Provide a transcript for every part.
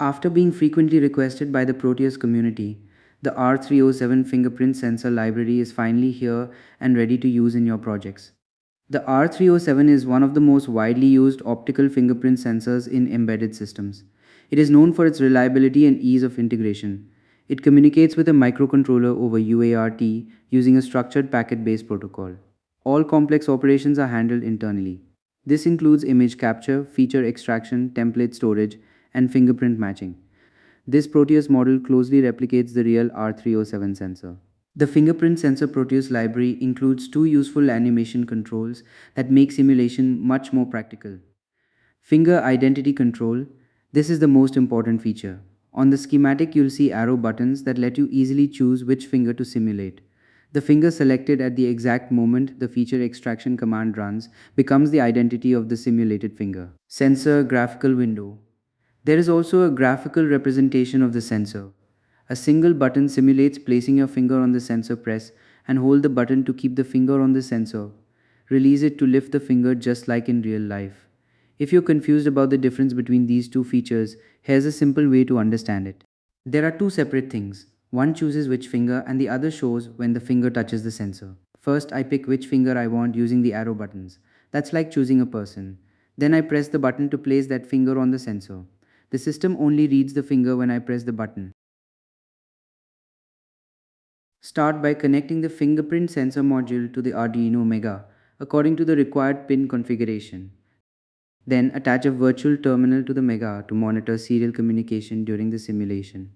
After being frequently requested by the Proteus community, the R307 fingerprint sensor library is finally here and ready to use in your projects. The R307 is one of the most widely used optical fingerprint sensors in embedded systems. It is known for its reliability and ease of integration. It communicates with a microcontroller over UART using a structured packet-based protocol. All complex operations are handled internally. This includes image capture, feature extraction, template storage, and fingerprint matching. This Proteus model closely replicates the real R307 sensor. The fingerprint sensor Proteus library includes two useful animation controls that make simulation much more practical. Finger identity control. This is the most important feature. On the schematic, you'll see arrow buttons that let you easily choose which finger to simulate. The finger selected at the exact moment the feature extraction command runs becomes the identity of the simulated finger. Sensor graphical window. There is also a graphical representation of the sensor. A single button simulates placing your finger on the sensor. Press and hold the button to keep the finger on the sensor. Release it to lift the finger just like in real life. If you're confused about the difference between these two features, here's a simple way to understand it. There are two separate things. One chooses which finger and the other shows when the finger touches the sensor. First, I pick which finger I want using the arrow buttons. That's like choosing a person. Then I press the button to place that finger on the sensor. The system only reads the finger when I press the button. Start by connecting the fingerprint sensor module to the Arduino Mega according to the required pin configuration. Then attach a virtual terminal to the Mega to monitor serial communication during the simulation.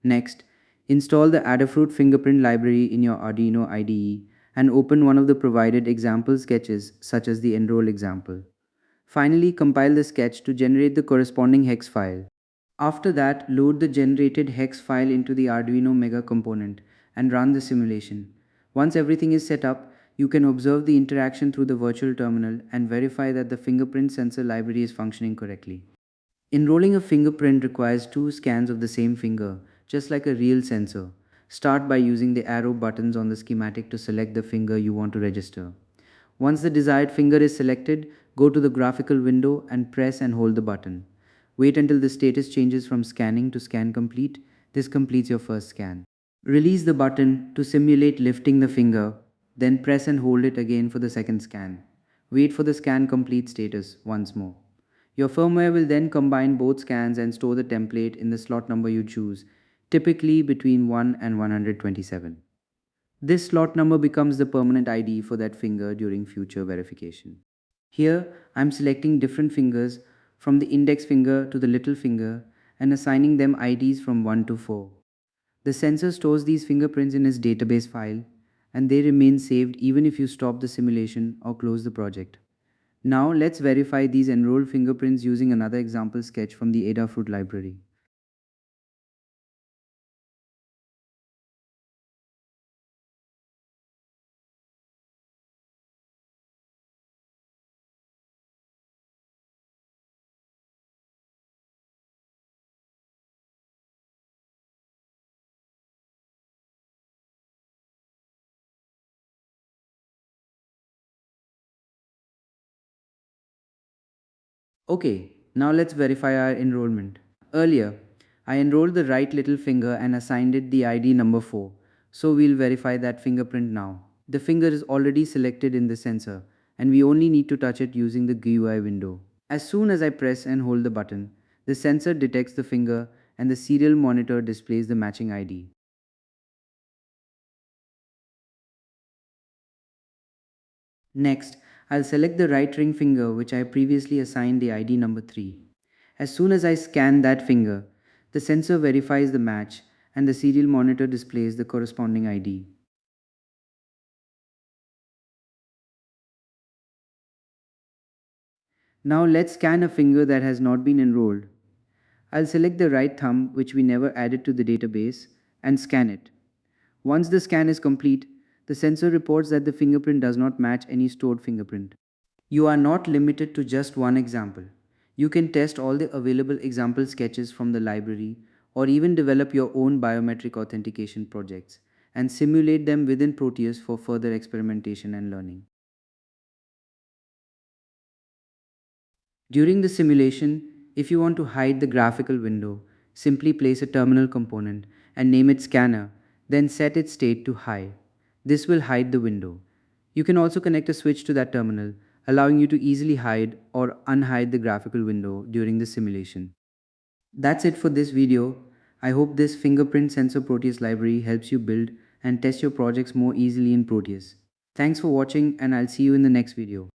Next, install the Adafruit fingerprint library in your Arduino IDE and open one of the provided example sketches such as the enroll example. Finally, compile the sketch to generate the corresponding hex file. After that, load the generated hex file into the Arduino Mega component and run the simulation. Once everything is set up, you can observe the interaction through the virtual terminal and verify that the fingerprint sensor library is functioning correctly. Enrolling a fingerprint requires two scans of the same finger, just like a real sensor. Start by using the arrow buttons on the schematic to select the finger you want to register. Once the desired finger is selected, go to the graphical window and press and hold the button. Wait until the status changes from scanning to scan complete. This completes your first scan. Release the button to simulate lifting the finger, then press and hold it again for the second scan. Wait for the scan complete status once more. Your firmware will then combine both scans and store the template in the slot number you choose, typically between 1 and 127. This slot number becomes the permanent ID for that finger during future verification. Here, I'm selecting different fingers from the index finger to the little finger and assigning them IDs from 1 to 4. The sensor stores these fingerprints in its database file, and they remain saved even if you stop the simulation or close the project. Now let's verify these enrolled fingerprints using another example sketch from the Adafruit library. Okay, now let's verify our enrollment. Earlier, I enrolled the right little finger and assigned it the ID number 4, so we'll verify that fingerprint now. The finger is already selected in the sensor, and we only need to touch it using the GUI window. As soon as I press and hold the button, the sensor detects the finger and the serial monitor displays the matching ID. Next, I'll select the right ring finger which I previously assigned the ID number 3. As soon as I scan that finger, the sensor verifies the match and the serial monitor displays the corresponding ID. Now let's scan a finger that has not been enrolled. I'll select the right thumb which we never added to the database and scan it. Once the scan is complete, the sensor reports that the fingerprint does not match any stored fingerprint. You are not limited to just one example. You can test all the available example sketches from the library or even develop your own biometric authentication projects and simulate them within Proteus for further experimentation and learning. During the simulation, if you want to hide the graphical window, Simply place a terminal component and name it scanner, then set its state to high. This will hide the window. You can also connect a switch to that terminal, allowing you to easily hide or unhide the graphical window during the simulation. That's it for this video. I hope this fingerprint sensor Proteus library helps you build and test your projects more easily in Proteus. Thanks for watching, and I'll see you in the next video.